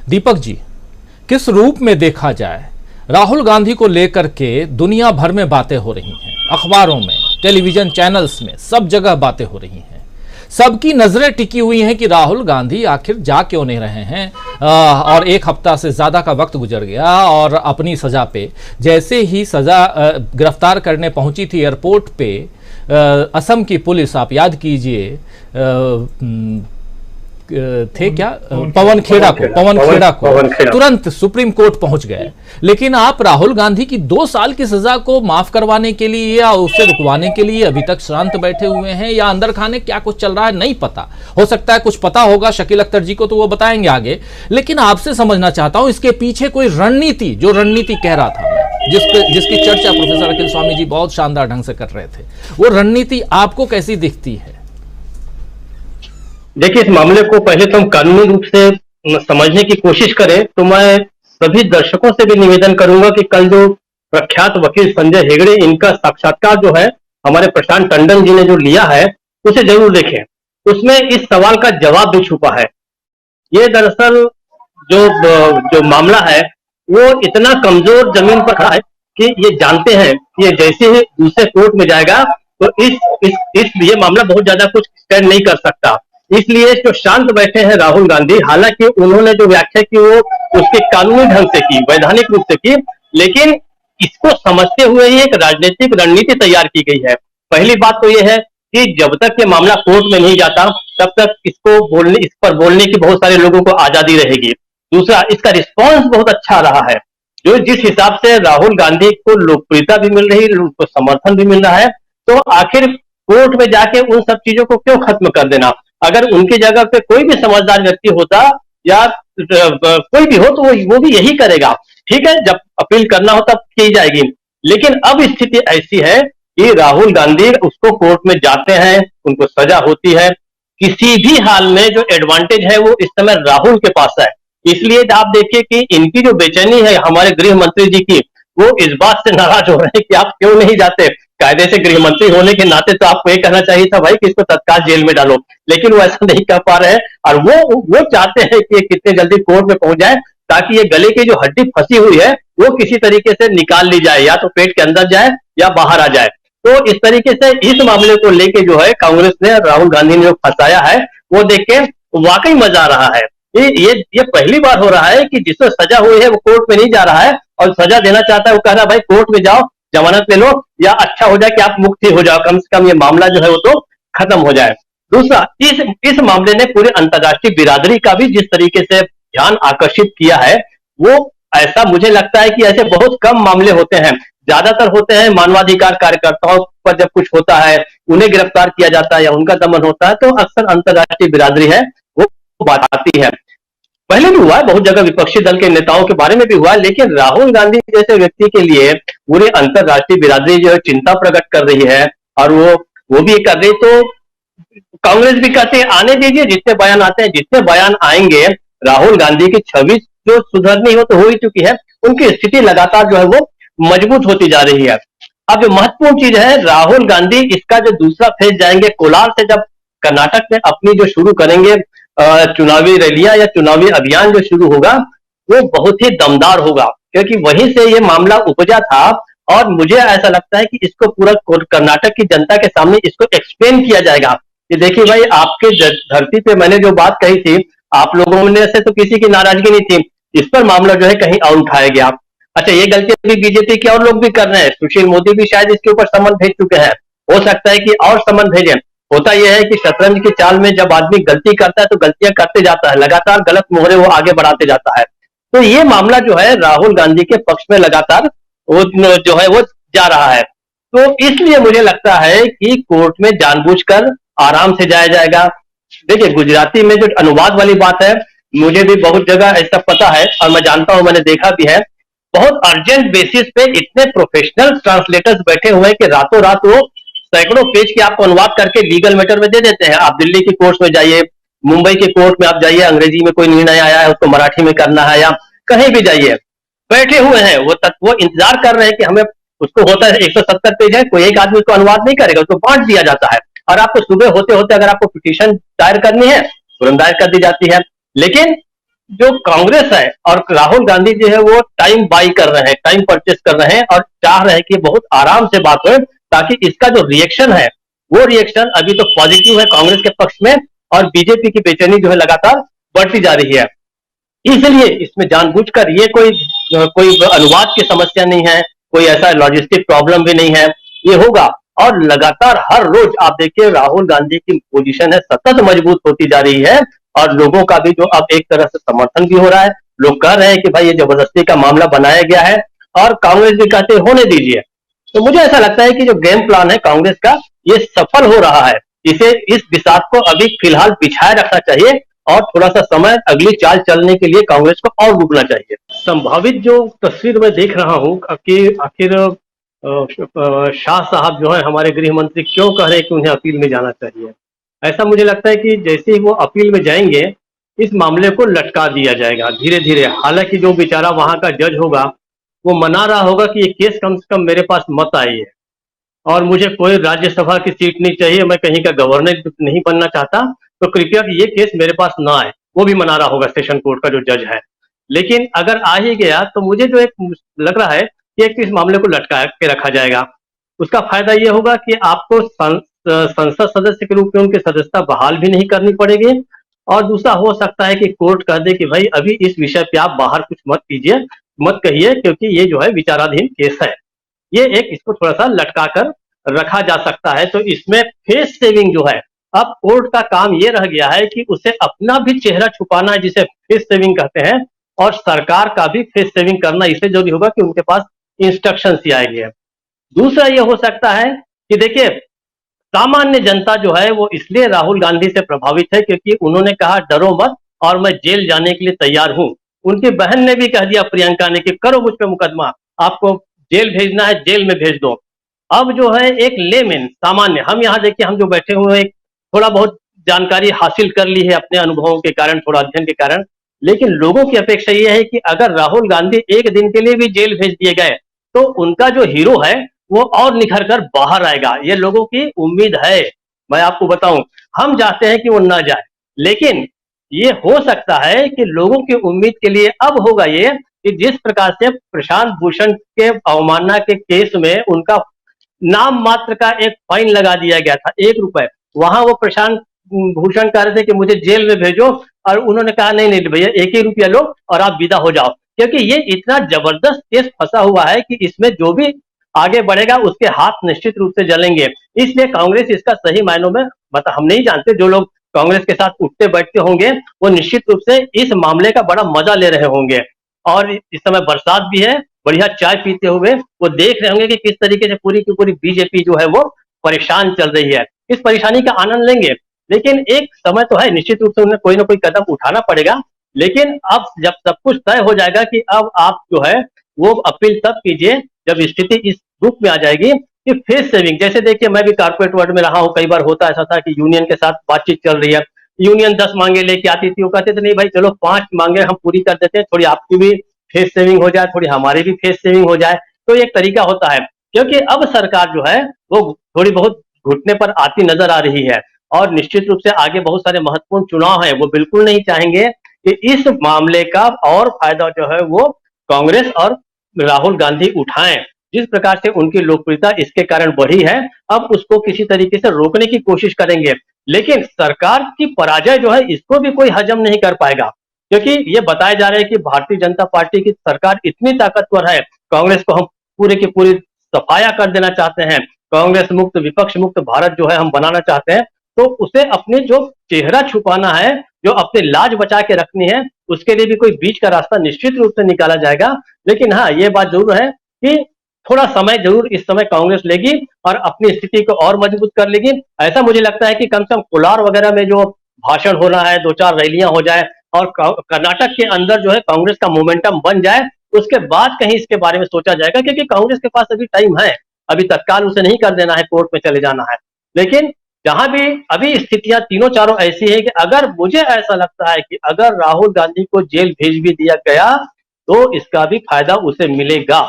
दीपक जी, किस रूप में देखा जाए, राहुल गांधी को लेकर के दुनिया भर में बातें हो रही हैं, अखबारों में, टेलीविजन चैनल्स में, सब जगह बातें हो रही हैं। सबकी नजरें टिकी हुई हैं कि राहुल गांधी आखिर जा क्यों नहीं रहे हैं। और एक हफ्ता से ज्यादा का वक्त गुजर गया और अपनी सजा पे जैसे ही सजा गिरफ्तार करने पहुंची थी एयरपोर्ट पे असम की पुलिस, आप याद कीजिए, थे क्या, पवन खेड़ा को तुरंत सुप्रीम कोर्ट पहुंच गए। लेकिन आप राहुल गांधी की 2 साल की सजा को माफ करवाने के लिए या उसे रुकवाने के लिए अभी तक शांत बैठे हुए हैं, या अंदर खाने क्या कुछ चल रहा है नहीं पता। हो सकता है कुछ पता होगा शकील अख्तर जी को, तो वो बताएंगे आगे। लेकिन आपसे समझना चाहता हूं इसके पीछे कोई रणनीति, जो रणनीति कह रहा था जिसकी चर्चा प्रोफेसर अखिल स्वामी जी बहुत शानदार ढंग से कर रहे थे, वो रणनीति आपको कैसी दिखती है? देखिए, इस मामले को पहले तो हम कानूनी रूप से समझने की कोशिश करें तो मैं सभी दर्शकों से भी निवेदन करूंगा कि कल जो प्रख्यात वकील संजय हेगड़े, इनका साक्षात्कार जो है हमारे प्रशांत टंडन जी ने जो लिया है, उसे जरूर देखें। उसमें इस सवाल का जवाब भी छुपा है। ये दरअसल जो मामला है वो इतना कमजोर जमीन पर खड़ा है कि ये जानते हैं कि ये जैसे ही दूसरे कोर्ट में जाएगा तो इस ये मामला बहुत ज्यादा कुछ स्टैंड नहीं कर सकता। इसलिए जो शांत बैठे हैं राहुल गांधी, हालांकि उन्होंने जो व्याख्या की वो उसके कानूनी ढंग से की, वैधानिक रूप से की, लेकिन इसको समझते हुए ही एक राजनीतिक रणनीति तैयार की गई है। पहली बात तो यह है कि जब तक ये मामला कोर्ट में नहीं जाता तब तक इस पर बोलने की बहुत सारे लोगों को आजादी रहेगी। दूसरा, इसका रिस्पॉन्स बहुत अच्छा रहा है। जो जिस हिसाब से राहुल गांधी को लोकप्रियता भी मिल रही है, उनको समर्थन भी मिल रहा है, तो आखिर कोर्ट में जाके उन सब चीजों को क्यों खत्म कर देना। अगर उनकी जगह पे कोई भी समझदार व्यक्ति होता या कोई भी हो तो वो भी यही करेगा। ठीक है, जब अपील करना हो तब की जाएगी। लेकिन अब स्थिति ऐसी है कि राहुल गांधी उसको कोर्ट में जाते हैं, उनको सजा होती है। किसी भी हाल में जो एडवांटेज है वो इस समय राहुल के पास है। इसलिए आप देखिए कि इनकी जो बेचैनी है हमारे गृह मंत्री जी की, वो इस बात से नाराज हो रहे हैं कि आप क्यों नहीं जाते। कायदे से गृह मंत्री होने के नाते तो आपको ये कहना चाहिए था भाई कि इसको तत्काल जेल में डालो, लेकिन वो ऐसा नहीं कर पा रहे हैं। और वो चाहते हैं कि ये कितने जल्दी कोर्ट में पहुंच जाए ताकि ये गले की जो हड्डी फंसी हुई है वो किसी तरीके से निकाल ली जाए, या तो पेट के अंदर जाए या बाहर आ जाए। तो इस तरीके से इस मामले को लेके जो है कांग्रेस ने, राहुल गांधी ने जो फंसाया है, वो देख के वाकई मजा आ रहा है। ये पहली बार हो रहा है कि जिसको सजा हुई है वो कोर्ट में नहीं जा रहा है और सजा देना चाहता है, वो कह रहा है भाई कोर्ट में जाओ, जमानत ले लो, या अच्छा हो जाए कि आप मुक्त ही हो जाओ, कम से कम ये मामला जो है वो तो खत्म हो जाए। दूसरा, इस मामले ने पूरे अंतर्राष्ट्रीय बिरादरी का भी जिस तरीके से ध्यान आकर्षित किया है, वो ऐसा मुझे लगता है कि ऐसे बहुत कम मामले होते हैं। ज्यादातर होते हैं मानवाधिकार कार्यकर्ताओं पर जब कुछ होता है, उन्हें गिरफ्तार किया जाता है या उनका दमन होता है, तो अक्सर अंतर्राष्ट्रीय बिरादरी है वो बात आती है। पहले भी हुआ है, बहुत जगह विपक्षी दल के नेताओं के बारे में भी हुआ है, लेकिन राहुल गांधी जैसे व्यक्ति के लिए पूरी अंतर्राष्ट्रीय बिरादरी जो है चिंता प्रकट कर रही है, और वो भी कर रही। तो कांग्रेस भी कहते हैं आने दीजिए, जितने बयान आते हैं, जितने बयान आएंगे, राहुल गांधी की छवि जो सुधरनी हो तो हो ही चुकी है, उनकी स्थिति लगातार जो है वो मजबूत होती जा रही है। अब जो महत्वपूर्ण चीज है, राहुल गांधी इसका जो दूसरा फेज जाएंगे कोलार से, जब कर्नाटक में अपनी जो शुरू करेंगे चुनावी रैलियां या चुनावी अभियान जो शुरू होगा, वो बहुत ही दमदार होगा, क्योंकि वहीं से ये मामला उपजा था। और मुझे ऐसा लगता है कि इसको पूरा कर्नाटक की जनता के सामने इसको एक्सप्लेन किया जाएगा कि देखिए भाई, आपके धरती पे मैंने जो बात कही थी, आप लोगों में से तो किसी की नाराजगी नहीं थी, इस पर मामला जो है कहीं और उठाया गया। अच्छा, ये गलती भी बीजेपी के और लोग भी कर रहे हैं, सुशील मोदी भी शायद इसके ऊपर समन भेज चुके हैं, हो सकता है कि और समन भेजें। होता यह है कि शतरंज की चाल में जब आदमी गलती करता है तो गलतियां करते जाता है, लगातार गलत मोहरे वो आगे बढ़ाते जाता है। तो ये मामला जो है राहुल गांधी के पक्ष में लगातार वो जो है वो जा रहा है। तो इसलिए मुझे लगता है कि कोर्ट में जानबूझकर आराम से जाया जाएगा। देखिए, गुजराती में जो अनुवाद वाली बात है, मुझे भी बहुत जगह ऐसा पता है और मैं जानता हूं, मैंने देखा भी है, बहुत अर्जेंट बेसिस पे इतने प्रोफेशनल ट्रांसलेटर्स बैठे हुए हैं कि रातों रात वो सैकड़ों पेज की आपको अनुवाद करके लीगल मैटर में दे देते हैं। आप दिल्ली की कोर्ट में जाइए, मुंबई के कोर्ट में आप जाइए, अंग्रेजी में कोई निर्णय आया है उसको मराठी में करना है, या कहीं भी जाइए, बैठे हुए हैं वो इंतजार कर रहे हैं कि हमें, उसको होता है 170 पेज है, कोई एक आदमी उसको अनुवाद नहीं करेगा, उसको बांट दिया जाता है। और आपको सुबह होते होते अगर आपको पिटीशन दायर करनी है तुरंत दायर कर दी जाती है। लेकिन जो कांग्रेस है और राहुल गांधी जो है वो टाइम बाई कर रहे हैं, टाइम परचेस कर रहे हैं और चाह रहे हैं कि बहुत आराम से बात हो, ताकि इसका जो रिएक्शन है वो रिएक्शन अभी तो पॉजिटिव है कांग्रेस के पक्ष में, और बीजेपी की बेचैनी जो है लगातार बढ़ती जा रही है। इसलिए इसमें जानबूझकर ये कोई अनुवाद की समस्या नहीं है, कोई ऐसा लॉजिस्टिक प्रॉब्लम भी नहीं है, ये होगा। और लगातार हर रोज आप देखिए राहुल गांधी की पोजीशन है सतत मजबूत होती जा रही है, और लोगों का भी जो अब एक तरह से समर्थन भी हो रहा है। लोग कह रहे हैं कि भाई ये जबरदस्ती का मामला बनाया गया है, और कांग्रेस भी कहते होने दीजिए। तो मुझे ऐसा लगता है कि जो गेम प्लान है कांग्रेस का, ये सफल हो रहा है। इसे इस बिसात को अभी फिलहाल बिछाए रखना चाहिए, और थोड़ा सा समय अगली चाल चलने के लिए कांग्रेस को और रुकना चाहिए। संभावित जो तस्वीर मैं देख रहा हूं कि आखिर शाह साहब जो है हमारे गृह मंत्री क्यों कह रहे हैं कि उन्हें अपील में जाना चाहिए। ऐसा मुझे लगता है कि जैसे ही वो अपील में जाएंगे, इस मामले को लटका दिया जाएगा धीरे धीरे। हालांकि जो बेचारा वहां का जज होगा वो मना रहा होगा कि ये केस कम से कम मेरे पास मत आई है, और मुझे कोई राज्यसभा की सीट नहीं चाहिए, मैं कहीं का गवर्नर नहीं बनना चाहता, तो कृपया कि ये केस मेरे पास ना आए। वो भी मना रहा होगा सेशन कोर्ट का जो जज है। लेकिन अगर आ ही गया तो मुझे जो एक लग रहा है कि एक इस मामले को लटका के रखा जाएगा। उसका फायदा ये होगा कि आपको संसद सदस्य के रूप में उनकी सदस्यता बहाल भी नहीं करनी पड़ेगी, और दूसरा हो सकता है कि कोर्ट कह दे कि भाई अभी इस विषय पे आप बाहर कुछ मत कीजिए, मत कहिए, क्योंकि ये जो है विचाराधीन केस है। ये एक इसको थोड़ा सा लटका कर रखा जा सकता है। तो इसमें फेस सेविंग जो है, अब कोर्ट का काम ये रह गया है कि उसे अपना भी चेहरा छुपाना है, जिसे फेस सेविंग कहते हैं, और सरकार का भी फेस सेविंग करना इसलिए जरूरी होगा कि उनके पास इंस्ट्रक्शन ही आएंगे। दूसरा ये हो सकता है कि देखिए, सामान्य जनता जो है वो इसलिए राहुल गांधी से प्रभावित है क्योंकि उन्होंने कहा डरो मत और मैं जेल जाने के लिए तैयार हूं। उनकी बहन ने भी कह दिया, प्रियंका ने, कि करो मुझ पे मुकदमा, आपको जेल भेजना है जेल में भेज दो। अब जो है एक लेमैन सामान्य, हम यहाँ देखिए, हम जो बैठे हुए हैं थोड़ा बहुत जानकारी हासिल कर ली है अपने अनुभवों के कारण, थोड़ा अध्ययन के कारण, लेकिन लोगों की अपेक्षा यह है कि अगर राहुल गांधी एक दिन के लिए भी जेल भेज दिए गए तो उनका जो हीरो है वो और निखर कर बाहर आएगा। ये लोगों की उम्मीद है। मैं आपको बताऊं, हम चाहते हैं कि वो ना जाए, लेकिन ये हो सकता है कि लोगों की उम्मीद के लिए अब होगा ये कि जिस प्रकार से प्रशांत भूषण के अवमानना के केस में उनका नाम मात्र का एक फाइन लगा दिया गया था, 1 रुपए, वहां वो प्रशांत भूषण कह रहे थे कि मुझे जेल में भेजो, और उन्होंने कहा नहीं नहीं भैया, 1 ही रुपया लो और आप विदा हो जाओ, क्योंकि ये इतना जबरदस्त केस फंसा हुआ है कि इसमें जो भी आगे बढ़ेगा उसके हाथ निश्चित रूप से जलेंगे। इसलिए कांग्रेस इसका सही मायनों में हम नहीं जानते, जो लोग कांग्रेस के साथ उठते बैठते होंगे वो निश्चित रूप से इस मामले का बड़ा मजा ले रहे होंगे। और इस समय बरसात भी है, बढ़िया चाय पीते हुए वो देख रहे होंगे कि किस तरीके से पूरी की पूरी बीजेपी जो है वो परेशान चल रही है। इस परेशानी का आनंद लेंगे, लेकिन एक समय तो है, निश्चित रूप से उन्हें कोई ना कोई कदम उठाना पड़ेगा। लेकिन अब जब सब कुछ तय हो जाएगा कि अब आप जो है वो अपील तब कीजिए जब स्थिति इस रूप में आ जाएगी कि फेस सेविंग, जैसे देखिए मैं भी कारपोरेट वर्ल्ड में रहा हूं, कई बार होता ऐसा था कि यूनियन के साथ बातचीत चल रही है, यूनियन 10 मांगे लेके आती थी, वो कहते थे नहीं भाई चलो 5 मांगे हम पूरी कर देते हैं, थोड़ी आपकी भी फेस सेविंग हो जाए, थोड़ी हमारी भी फेस सेविंग हो जाए। तो एक तरीका होता है, क्योंकि अब सरकार जो है वो थोड़ी बहुत घुटने पर आती नजर आ रही है, और निश्चित रूप से आगे बहुत सारे महत्वपूर्ण चुनाव है, वो बिल्कुल नहीं चाहेंगे कि इस मामले का और फायदा जो है वो कांग्रेस और राहुल गांधी उठाएं। जिस प्रकार से उनकी लोकप्रियता इसके कारण बढ़ी है, अब उसको किसी तरीके से रोकने की कोशिश करेंगे, लेकिन सरकार की पराजय जो है इसको भी कोई हजम नहीं कर पाएगा, क्योंकि ये बताया जा रहा है कि भारतीय जनता पार्टी की सरकार इतनी ताकतवर है, कांग्रेस को हम पूरे की पूरी सफाया कर देना चाहते हैं, कांग्रेस मुक्त विपक्ष मुक्त भारत जो है हम बनाना चाहते हैं, तो उसे अपने जो चेहरा छुपाना है, जो अपनी लाज बचा के रखनी है, उसके लिए भी कोई बीच का रास्ता निश्चित रूप से निकाला जाएगा। लेकिन हाँ, ये बात जरूर है कि थोड़ा समय जरूर इस समय कांग्रेस लेगी और अपनी स्थिति को और मजबूत कर लेगी। ऐसा मुझे लगता है कि कम से कम कोलार वगैरह में जो भाषण होना है, 2-4 रैलियां हो जाए, और कर्नाटक के अंदर जो है कांग्रेस का मोमेंटम बन जाए, उसके बाद कहीं इसके बारे में सोचा जाएगा, क्योंकि कांग्रेस के पास अभी टाइम है, अभी तत्काल उसे नहीं कर देना है, कोर्ट में चले जाना है। लेकिन जहां भी अभी स्थितियां तीनों चारों ऐसी है कि अगर मुझे ऐसा लगता है कि अगर राहुल गांधी को जेल भेज भी दिया गया तो इसका भी फायदा उसे मिलेगा,